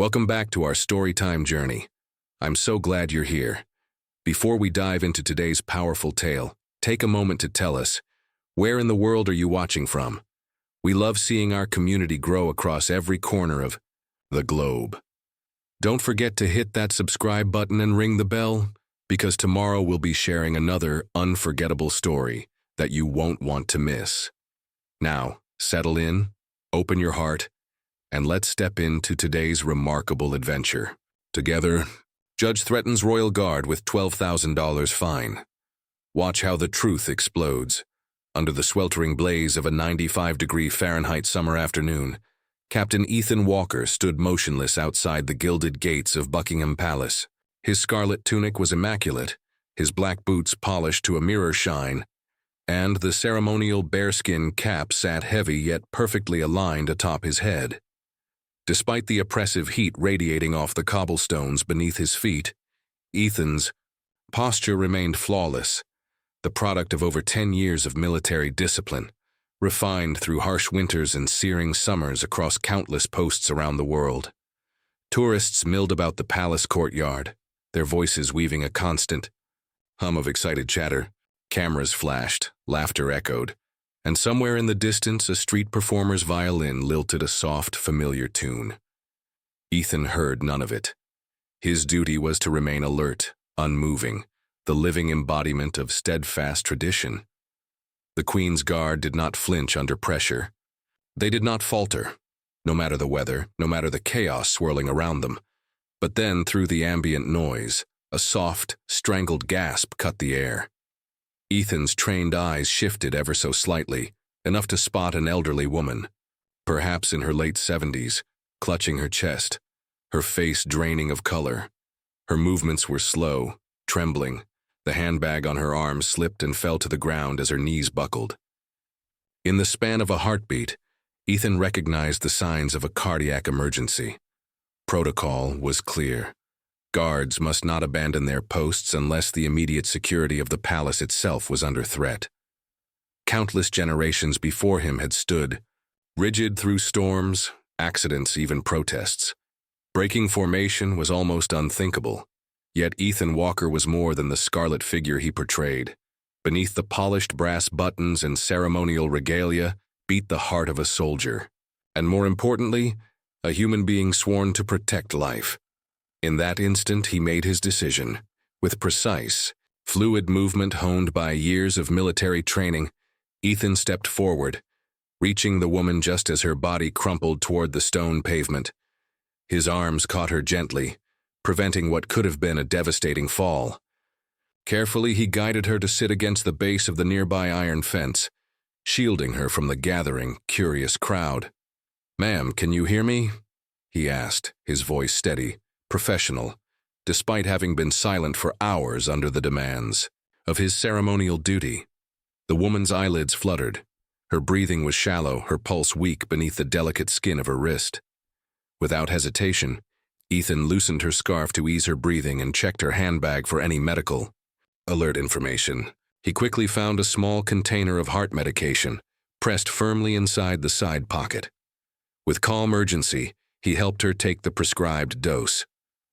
Welcome back to our storytime journey. I'm so glad you're here. Before we dive into today's powerful tale, take a moment to tell us, where in the world are you watching from? We love seeing our community grow across every corner of the globe. Don't forget to hit that subscribe button and ring the bell, because tomorrow we'll be sharing another unforgettable story that you won't want to miss. Now, settle in, open your heart, and let's step into today's remarkable adventure. Together, Judge threatens Royal Guard with $12,000 fine. Watch how the truth explodes. Under the sweltering blaze of a 95-degree Fahrenheit summer afternoon, Captain Ethan Walker stood motionless outside the gilded gates of Buckingham Palace. His scarlet tunic was immaculate, his black boots polished to a mirror shine, and the ceremonial bearskin cap sat heavy yet perfectly aligned atop his head. Despite the oppressive heat radiating off the cobblestones beneath his feet, Ethan's posture remained flawless, the product of over 10 years of military discipline, refined through harsh winters and searing summers across countless posts around the world. Tourists milled about the palace courtyard, their voices weaving a constant hum of excited chatter. Cameras flashed, laughter echoed, and somewhere in the distance a street performer's violin lilted a soft, familiar tune. Ethan heard none of it. His duty was to remain alert, unmoving, the living embodiment of steadfast tradition. The Queen's Guard did not flinch under pressure. They did not falter, no matter the weather, no matter the chaos swirling around them. But then, through the ambient noise, a soft, strangled gasp cut the air. Ethan's trained eyes shifted ever so slightly, enough to spot an elderly woman, perhaps in her late 70s, clutching her chest, her face draining of color. Her movements were slow, trembling. The handbag on her arm slipped and fell to the ground as her knees buckled. In the span of a heartbeat, Ethan recognized the signs of a cardiac emergency. Protocol was clear. Guards must not abandon their posts unless the immediate security of the palace itself was under threat. Countless generations before him had stood, rigid through storms, accidents, even protests. Breaking formation was almost unthinkable, yet Ethan Walker was more than the scarlet figure he portrayed. Beneath the polished brass buttons and ceremonial regalia beat the heart of a soldier, and more importantly, a human being sworn to protect life. In that instant, he made his decision. With precise, fluid movement honed by years of military training, Ethan stepped forward, reaching the woman just as her body crumpled toward the stone pavement. His arms caught her gently, preventing what could have been a devastating fall. Carefully, he guided her to sit against the base of the nearby iron fence, shielding her from the gathering, curious crowd. "Ma'am, can you hear me?" he asked, his voice steady, professional, despite having been silent for hours under the demands of his ceremonial duty. The woman's eyelids fluttered. Her breathing was shallow, her pulse weak beneath the delicate skin of her wrist. Without hesitation, Ethan loosened her scarf to ease her breathing and checked her handbag for any medical alert information. He quickly found a small container of heart medication, pressed firmly inside the side pocket. With calm urgency, he helped her take the prescribed dose.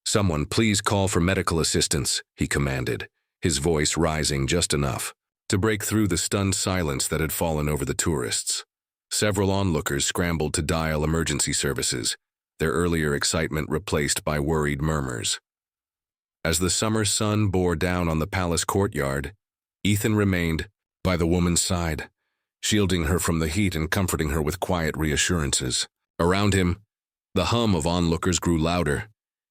"Someone please call for medical assistance," he commanded, his voice rising just enough to break through the stunned silence that had fallen over the tourists. Several onlookers scrambled to dial emergency services, their earlier excitement replaced by worried murmurs. As the summer sun bore down on the palace courtyard, Ethan remained by the woman's side, shielding her from the heat and comforting her with quiet reassurances. Around him, the hum of onlookers grew louder.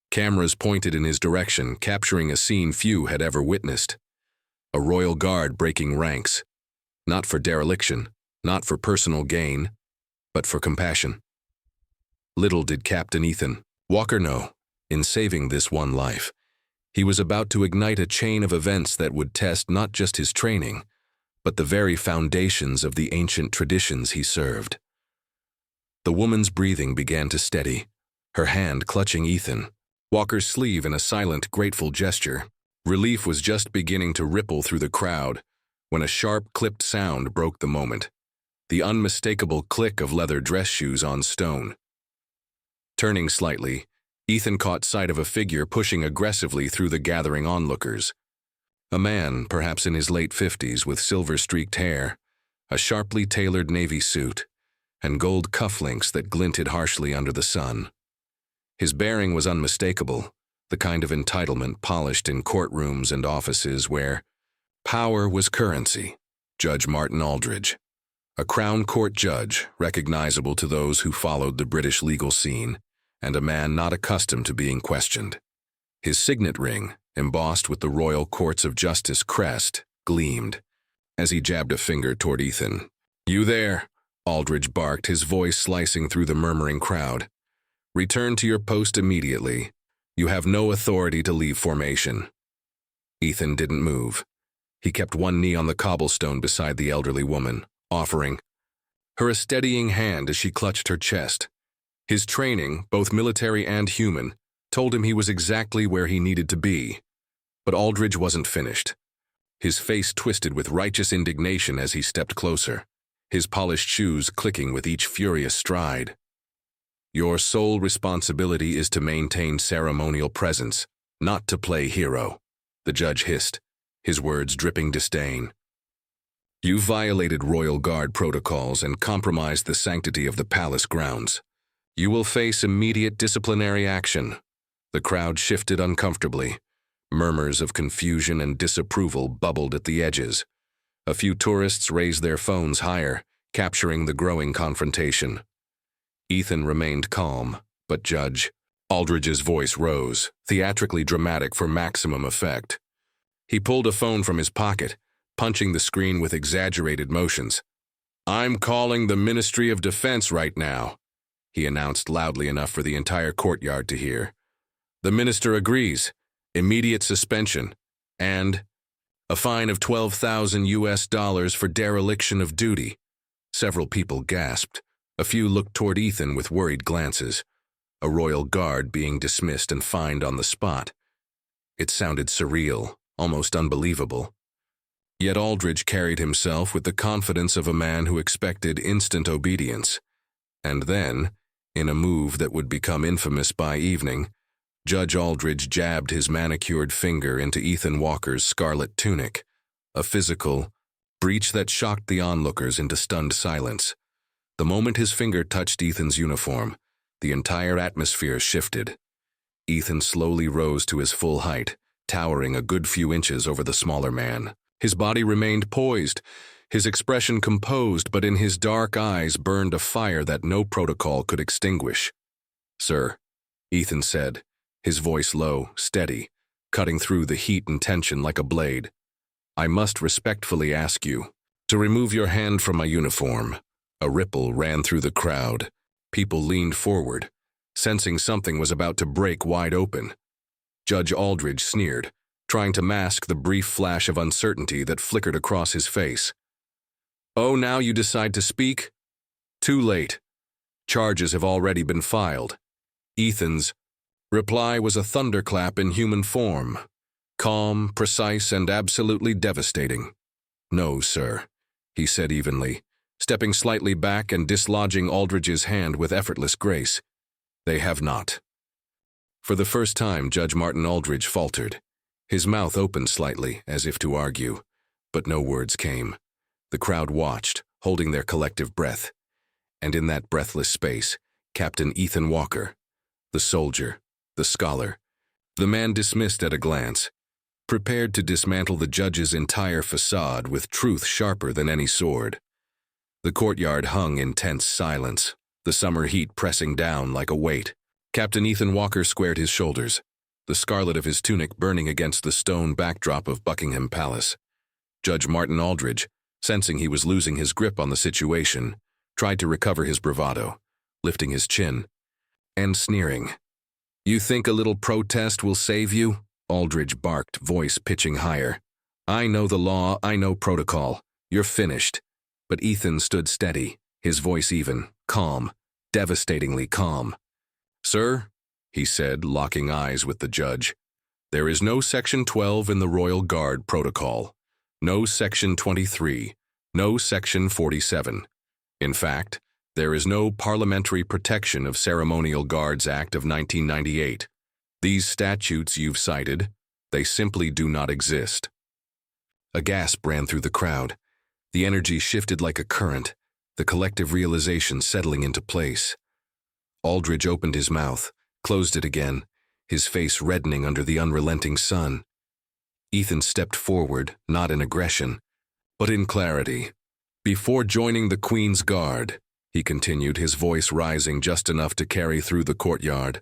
Cameras pointed in his direction, capturing a scene few had ever witnessed. A royal guard breaking ranks, not for dereliction, not for personal gain, but for compassion. Little did Captain Ethan Walker know, in saving this one life, he was about to ignite a chain of events that would test not just his training, but the very foundations of the ancient traditions he served. The woman's breathing began to steady, her hand clutching Ethan Walker's sleeve in a silent, grateful gesture. Relief was just beginning to ripple through the crowd when a sharp, clipped sound broke the moment. The unmistakable click of leather dress shoes on stone. Turning slightly, Ethan caught sight of a figure pushing aggressively through the gathering onlookers. A man, perhaps in his late 50s, with silver-streaked hair, a sharply tailored navy suit, and gold cufflinks that glinted harshly under the sun. His bearing was unmistakable, the kind of entitlement polished in courtrooms and offices where power was currency. Judge Martin Aldridge, a Crown Court judge recognizable to those who followed the British legal scene, and a man not accustomed to being questioned. His signet ring, embossed with the Royal Courts of Justice crest, gleamed as he jabbed a finger toward Ethan. "You there?" Aldridge barked, his voice slicing through the murmuring crowd. "Return to your post immediately. You have no authority to leave formation." Ethan didn't move. He kept one knee on the cobblestone beside the elderly woman, offering her a steadying hand as she clutched her chest. His training, both military and human, told him he was exactly where he needed to be. But Aldridge wasn't finished. His face twisted with righteous indignation as he stepped closer, his polished shoes clicking with each furious stride. "Your sole responsibility is to maintain ceremonial presence, not to play hero," the judge hissed, his words dripping disdain. "You violated Royal Guard protocols and compromised the sanctity of the palace grounds. You will face immediate disciplinary action." The crowd shifted uncomfortably. Murmurs of confusion and disapproval bubbled at the edges. A few tourists raised their phones higher, capturing the growing confrontation. Ethan remained calm, but Judge Aldridge's voice rose, theatrically dramatic for maximum effect. He pulled a phone from his pocket, punching the screen with exaggerated motions. "I'm calling the Ministry of Defense right now," he announced loudly enough for the entire courtyard to hear. "The minister agrees. Immediate suspension, and a fine of $12,000 for dereliction of duty." Several people gasped. A few looked toward Ethan with worried glances. A royal guard being dismissed and fined on the spot. It sounded surreal, almost unbelievable. Yet Aldridge carried himself with the confidence of a man who expected instant obedience. And then, in a move that would become infamous by evening, Judge Aldridge jabbed his manicured finger into Ethan Walker's scarlet tunic, a physical breach that shocked the onlookers into stunned silence. The moment his finger touched Ethan's uniform, the entire atmosphere shifted. Ethan slowly rose to his full height, towering a good few inches over the smaller man. His body remained poised, his expression composed, but in his dark eyes burned a fire that no protocol could extinguish. "Sir," Ethan said, his voice low, steady, cutting through the heat and tension like a blade. "I must respectfully ask you to remove your hand from my uniform." A ripple ran through the crowd. People leaned forward, sensing something was about to break wide open. Judge Aldridge sneered, trying to mask the brief flash of uncertainty that flickered across his face. "Oh, now you decide to speak? Too late. Charges have already been filed." Ethan's reply was a thunderclap in human form, calm, precise, and absolutely devastating. "No, sir," he said evenly, stepping slightly back and dislodging Aldridge's hand with effortless grace. "They have not." For the first time, Judge Martin Aldridge faltered. His mouth opened slightly, as if to argue, but no words came. The crowd watched, holding their collective breath. And in that breathless space, Captain Ethan Walker, the soldier, the scholar, the man dismissed at a glance, prepared to dismantle the judge's entire facade with truth sharper than any sword. The courtyard hung in tense silence, the summer heat pressing down like a weight. Captain Ethan Walker squared his shoulders, the scarlet of his tunic burning against the stone backdrop of Buckingham Palace. Judge Martin Aldridge, sensing he was losing his grip on the situation, tried to recover his bravado, lifting his chin and sneering. "You think a little protest will save you?" Aldridge barked, voice pitching higher. "I know the law, I know protocol. You're finished." But Ethan stood steady, his voice even, calm, devastatingly calm. "Sir," he said, locking eyes with the judge, "there is no Section 12 in the Royal Guard Protocol, no Section 23, no Section 47. In fact, There is no Parliamentary Protection of Ceremonial Guards Act of 1998. These statutes you've cited, they simply do not exist. A gasp ran through the crowd. The energy shifted like a current, the collective realization settling into place. Aldridge opened his mouth, closed it again, his face reddening under the unrelenting sun. Ethan stepped forward, not in aggression, but in clarity. Before joining the Queen's Guard, he continued, his voice rising just enough to carry through the courtyard,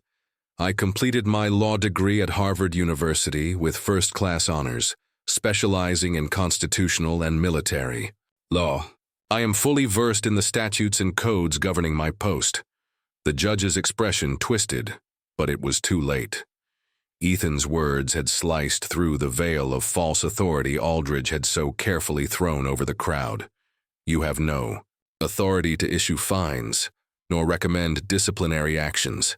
I completed my law degree at Harvard University with first-class honors, specializing in constitutional and military law. I am fully versed in the statutes and codes governing my post. The judge's expression twisted, but it was too late. Ethan's words had sliced through the veil of false authority Aldridge had so carefully thrown over the crowd. You have no authority to issue fines, nor recommend disciplinary actions.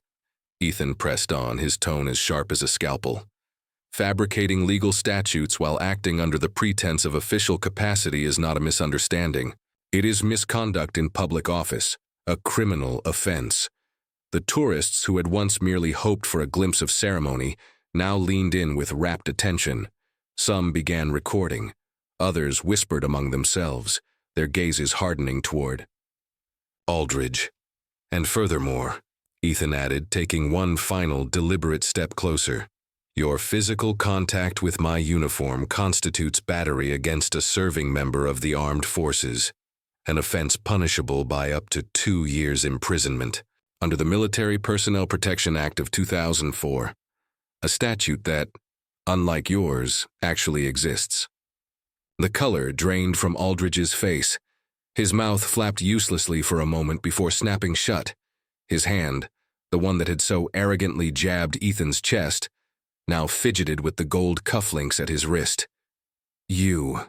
Ethan pressed on, his tone as sharp as a scalpel. Fabricating legal statutes while acting under the pretense of official capacity is not a misunderstanding. It is misconduct in public office, a criminal offense. The tourists who had once merely hoped for a glimpse of ceremony now leaned in with rapt attention. Some began recording. Others whispered among themselves, their gazes hardening toward Aldridge. And furthermore, Ethan added, taking one final deliberate step closer, your physical contact with my uniform constitutes battery against a serving member of the armed forces, an offense punishable by up to 2 years' imprisonment under the Military Personnel Protection Act of 2004, a statute that, unlike yours, actually exists. The color drained from Aldridge's face. His mouth flapped uselessly for a moment before snapping shut. His hand, the one that had so arrogantly jabbed Ethan's chest, now fidgeted with the gold cufflinks at his wrist. You're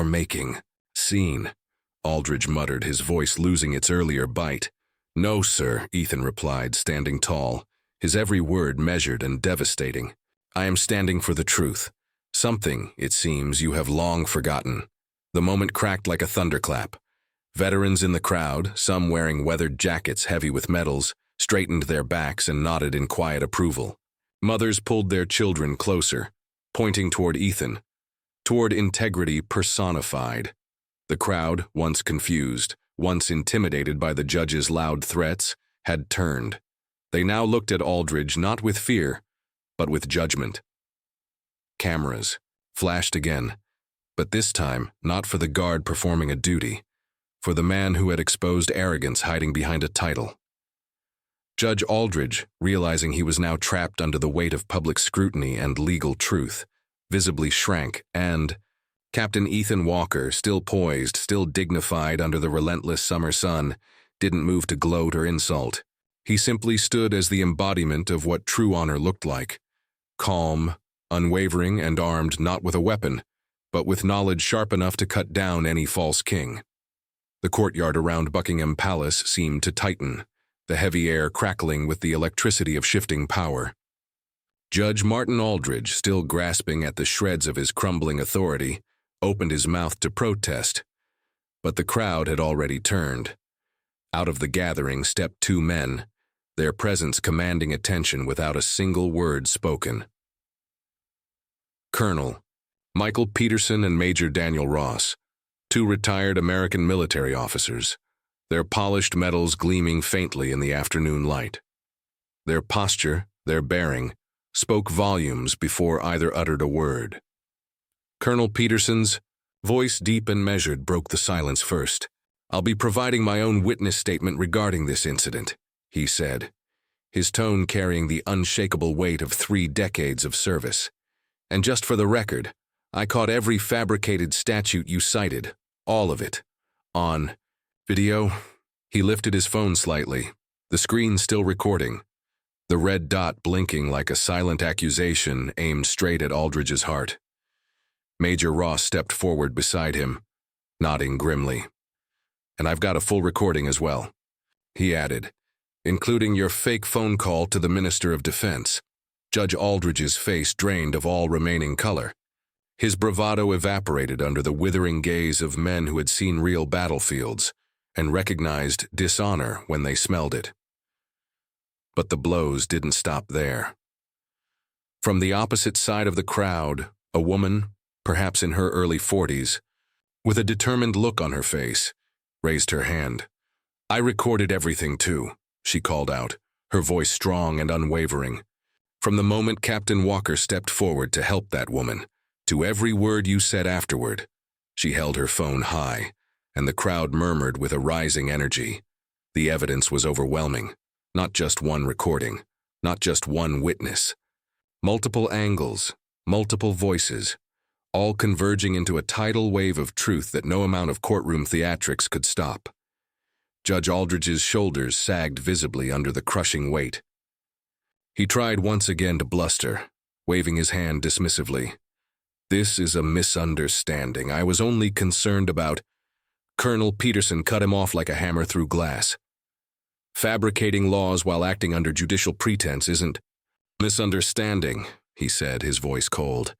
making scene, Aldridge muttered, his voice losing its earlier bite. No, sir, Ethan replied, standing tall, his every word measured and devastating. I am standing for the truth. Something, it seems, you have long forgotten. The moment cracked like a thunderclap. Veterans in the crowd, some wearing weathered jackets heavy with medals, straightened their backs and nodded in quiet approval. Mothers pulled their children closer, pointing toward Ethan, toward integrity personified. The crowd, once confused, once intimidated by the judge's loud threats, had turned. They now looked at Aldridge not with fear, but with judgment. Cameras flashed again, but this time not for the guard performing a duty, for the man who had exposed arrogance hiding behind a title. Judge Aldridge, realizing he was now trapped under the weight of public scrutiny and legal truth, visibly shrank, and Captain Ethan Walker, still poised, still dignified under the relentless summer sun, didn't move to gloat or insult. He simply stood as the embodiment of what true honor looked like, calm, unwavering, and armed not with a weapon, but with knowledge sharp enough to cut down any false king. The courtyard around Buckingham Palace seemed to tighten, the heavy air crackling with the electricity of shifting power. Judge Martin Aldridge, still grasping at the shreds of his crumbling authority, opened his mouth to protest, but the crowd had already turned. Out of the gathering stepped 2 men, their presence commanding attention without a single word spoken. Colonel Michael Peterson and Major Daniel Ross, 2 retired American military officers, their polished medals gleaming faintly in the afternoon light. Their posture, their bearing, spoke volumes before either uttered a word. Colonel Peterson's voice, deep and measured, broke the silence first. I'll be providing my own witness statement regarding this incident, he said, his tone carrying the unshakable weight of 3 decades of service. And just for the record, I caught every fabricated statute you cited, all of it, on video. He lifted his phone slightly, the screen still recording, the red dot blinking like a silent accusation aimed straight at Aldridge's heart. Major Ross stepped forward beside him, nodding grimly. And I've got a full recording as well, he added, including your fake phone call to the Minister of Defense. Judge Aldridge's face drained of all remaining color. His bravado evaporated under the withering gaze of men who had seen real battlefields, and recognized dishonor when they smelled it. But the blows didn't stop there. From the opposite side of the crowd, a woman, perhaps in her early 40s, with a determined look on her face, raised her hand. "I recorded everything too," she called out, her voice strong and unwavering. "From the moment Captain Walker stepped forward to help that woman, to every word you said afterward." She held her phone high, and the crowd murmured with a rising energy. The evidence was overwhelming. Not just one recording, not just one witness. Multiple angles, multiple voices, all converging into a tidal wave of truth that no amount of courtroom theatrics could stop. Judge Aldridge's shoulders sagged visibly under the crushing weight. He tried once again to bluster, waving his hand dismissively. "This is a misunderstanding. I was only concerned about—" Colonel Peterson cut him off like a hammer through glass. "Fabricating laws while acting under judicial pretense isn't misunderstanding," he said, his voice cold.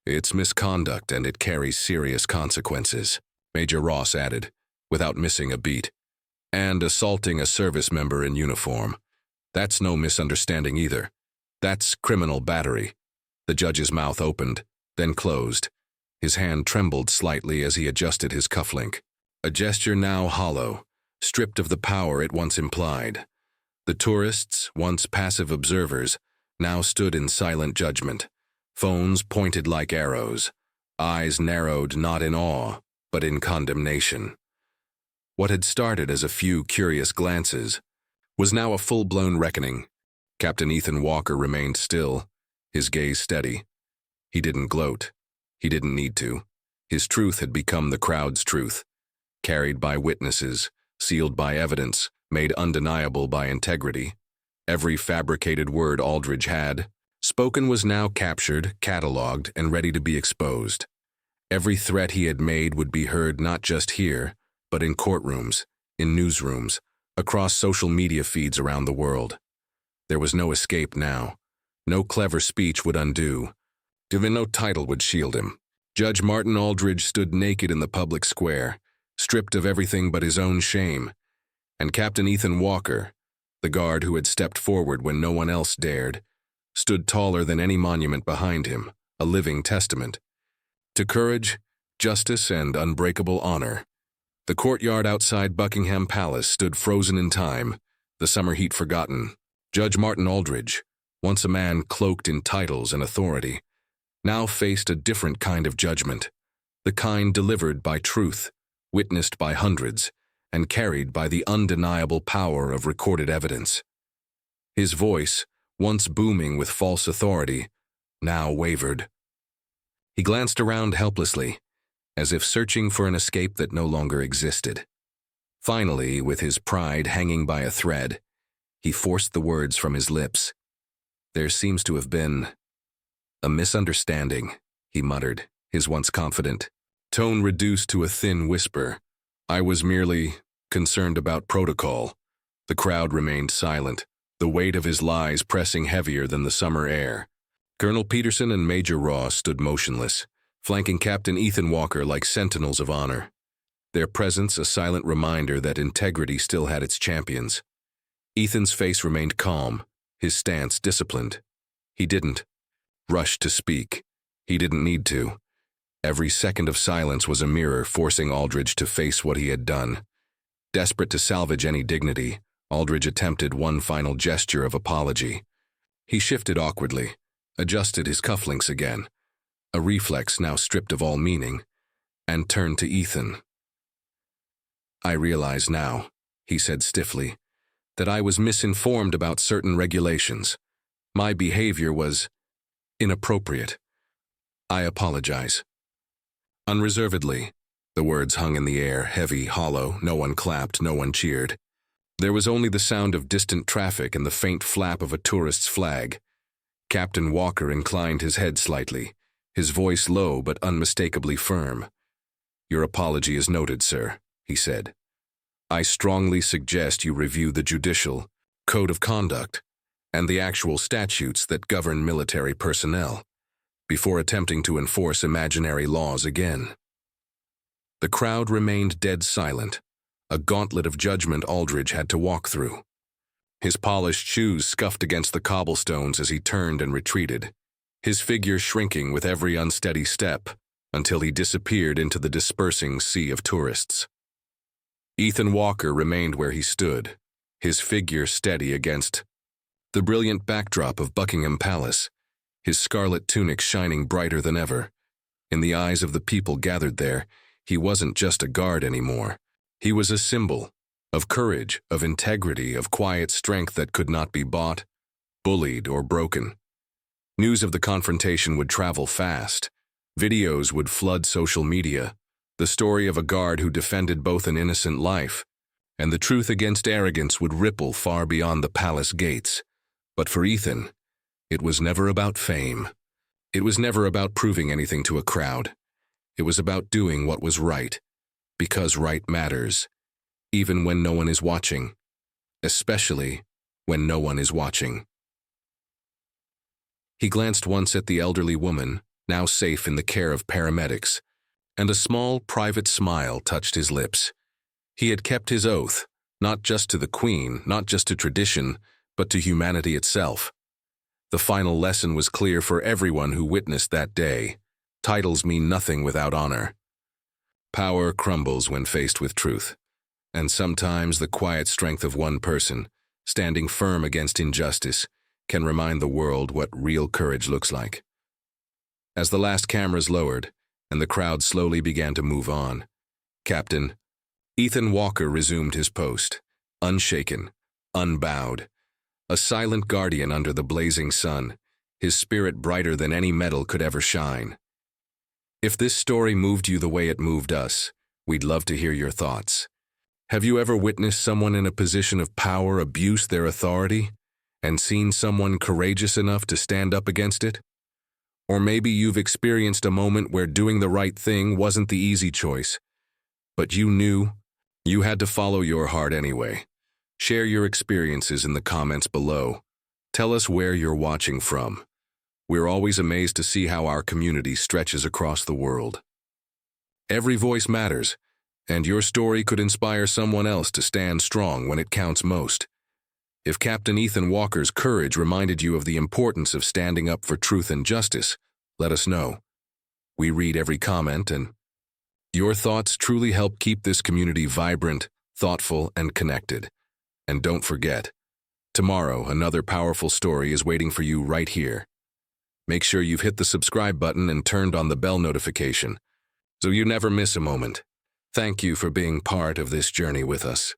"It's misconduct, and it carries serious consequences," Major Ross added, without missing a beat. "And assaulting a service member in uniform. That's no misunderstanding either. That's criminal battery." The judge's mouth opened, then closed. His hand trembled slightly as he adjusted his cufflink. A gesture now hollow, stripped of the power it once implied. The tourists, once passive observers, now stood in silent judgment, phones pointed like arrows, eyes narrowed not in awe, but in condemnation. What had started as a few curious glances was now a full-blown reckoning. Captain Ethan Walker remained still, his gaze steady. He didn't gloat. He didn't need to. His truth had become the crowd's truth, carried by witnesses, sealed by evidence, made undeniable by integrity. Every fabricated word Aldridge had spoken was now captured, catalogued, and ready to be exposed. Every threat he had made would be heard not just here, but in courtrooms, in newsrooms, across social media feeds around the world. There was no escape now. No clever speech would undo. Even no title would shield him. Judge Martin Aldridge stood naked in the public square, stripped of everything but his own shame. And Captain Ethan Walker, the guard who had stepped forward when no one else dared, stood taller than any monument behind him, a living testament to courage, justice, and unbreakable honor. The courtyard outside Buckingham Palace stood frozen in time, the summer heat forgotten. Judge Martin Aldridge, once a man cloaked in titles and authority, now faced a different kind of judgment, the kind delivered by truth, witnessed by hundreds, and carried by the undeniable power of recorded evidence. His voice, once booming with false authority, now wavered. He glanced around helplessly, as if searching for an escape that no longer existed. Finally, with his pride hanging by a thread, he forced the words from his lips. "There seems to have been a misunderstanding," he muttered, his once confident tone reduced to a thin whisper. "I was merely concerned about protocol." The crowd remained silent, the weight of his lies pressing heavier than the summer air. Colonel Peterson and Major Ross stood motionless, flanking Captain Ethan Walker like sentinels of honor. Their presence a silent reminder that integrity still had its champions. Ethan's face remained calm, his stance disciplined. He didn't rush to speak. He didn't need to. Every second of silence was a mirror forcing Aldridge to face what he had done. Desperate to salvage any dignity, Aldridge attempted one final gesture of apology. He shifted awkwardly, adjusted his cufflinks again, a reflex now stripped of all meaning, and turned to Ethan. "I realize now," he said stiffly, "that I was misinformed about certain regulations. My behavior was inappropriate. I apologize." Unreservedly, the words hung in the air, heavy, hollow. No one clapped, no one cheered. There was only the sound of distant traffic and the faint flap of a tourist's flag. Captain Walker inclined his head slightly, his voice low but unmistakably firm. "Your apology is noted, sir," he said. "I strongly suggest you review the judicial code of conduct and the actual statutes that govern military personnel before attempting to enforce imaginary laws again." The crowd remained dead silent, a gauntlet of judgment Aldridge had to walk through. His polished shoes scuffed against the cobblestones as he turned and retreated, his figure shrinking with every unsteady step until he disappeared into the dispersing sea of tourists. Ethan Walker remained where he stood, his figure steady against the brilliant backdrop of Buckingham Palace, his scarlet tunic shining brighter than ever. In the eyes of the people gathered there, he wasn't just a guard anymore. He was a symbol of courage, of integrity, of quiet strength that could not be bought, bullied, or broken. News of the confrontation would travel fast. Videos would flood social media. The story of a guard who defended both an innocent life and the truth against arrogance would ripple far beyond the palace gates. But for Ethan, it was never about fame. It was never about proving anything to a crowd. It was about doing what was right, because right matters, even when no one is watching, especially when no one is watching. He glanced once at the elderly woman, now safe in the care of paramedics, and a small, private smile touched his lips. He had kept his oath, not just to the Queen, not just to tradition, but to humanity itself. The final lesson was clear for everyone who witnessed that day. Titles mean nothing without honor. Power crumbles when faced with truth, and sometimes the quiet strength of one person, standing firm against injustice, can remind the world what real courage looks like. As the last cameras lowered, and the crowd slowly began to move on, Captain Ethan Walker resumed his post, unshaken, unbowed, a silent guardian under the blazing sun, his spirit brighter than any metal could ever shine. If this story moved you the way it moved us, we'd love to hear your thoughts. Have you ever witnessed someone in a position of power abuse their authority, and seen someone courageous enough to stand up against it? Or maybe you've experienced a moment where doing the right thing wasn't the easy choice, but you knew you had to follow your heart anyway. Share your experiences in the comments below. Tell us where you're watching from. We're always amazed to see how our community stretches across the world. Every voice matters, and your story could inspire someone else to stand strong when it counts most. If Captain Ethan Walker's courage reminded you of the importance of standing up for truth and justice, let us know. We read every comment, and your thoughts truly help keep this community vibrant, thoughtful, and connected. And don't forget, tomorrow another powerful story is waiting for you right here. Make sure you've hit the subscribe button and turned on the bell notification, so you never miss a moment. Thank you for being part of this journey with us.